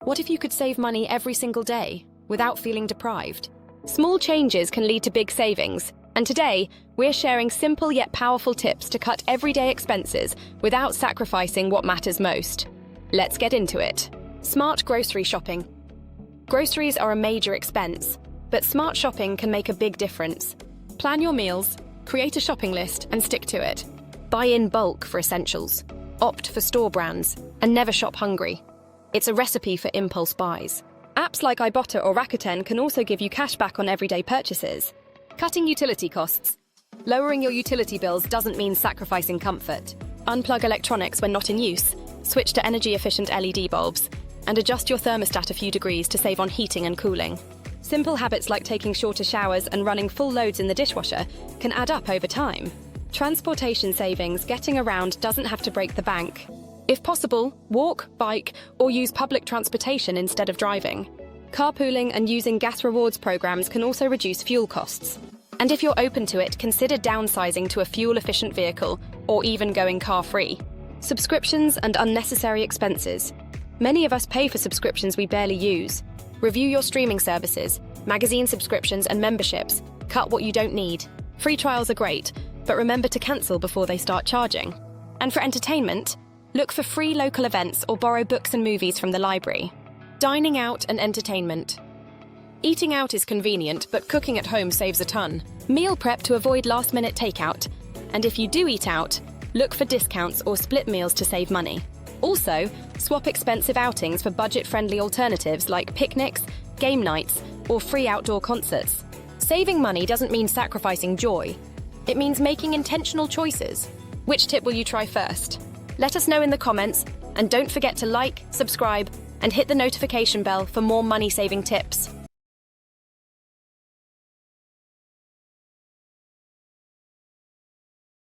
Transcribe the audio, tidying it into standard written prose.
What if you could save money every single day without feeling deprived? Small changes can lead to big savings, and today we're sharing simple yet powerful tips to cut everyday expenses without sacrificing what matters most. Let's get into it. Smart grocery shopping. Groceries are a major expense, but smart shopping can make a big difference. Plan your meals, create a shopping list, and stick to it. Buy in bulk for essentials. Opt for store brands, and never shop hungry. It's a recipe for impulse buys. Apps like Ibotta or Rakuten can also give you cash back on everyday purchases. Cutting utility costs. Lowering your utility bills doesn't mean sacrificing comfort. Unplug electronics when not in use, switch to energy-efficient LED bulbs, and adjust your thermostat a few degrees to save on heating and cooling. Simple habits like taking shorter showers and running full loads in the dishwasher can add up over time. Transportation savings. Getting around doesn't have to break the bank. If possible, walk, bike, or use public transportation instead of driving. Carpooling and using gas rewards programs can also reduce fuel costs. And if you're open to it, consider downsizing to a fuel-efficient vehicle or even going car-free. Subscriptions and unnecessary expenses. Many of us pay for subscriptions we barely use. Review your streaming services, magazine subscriptions, and memberships. Cut what you don't need. Free trials are great, but remember to cancel before they start charging. And for entertainment, look for free local events or borrow books and movies from the library. Dining out and entertainment. Eating out is convenient, but cooking at home saves a ton. Meal prep to avoid last-minute takeout. And if you do eat out, look for discounts or split meals to save money. Also, swap expensive outings for budget-friendly alternatives like picnics, game nights, or free outdoor concerts. Saving money doesn't mean sacrificing joy. It means making intentional choices. Which tip will you try first? Let us know in the comments, and don't forget to like, subscribe, and hit the notification bell for more money-saving tips.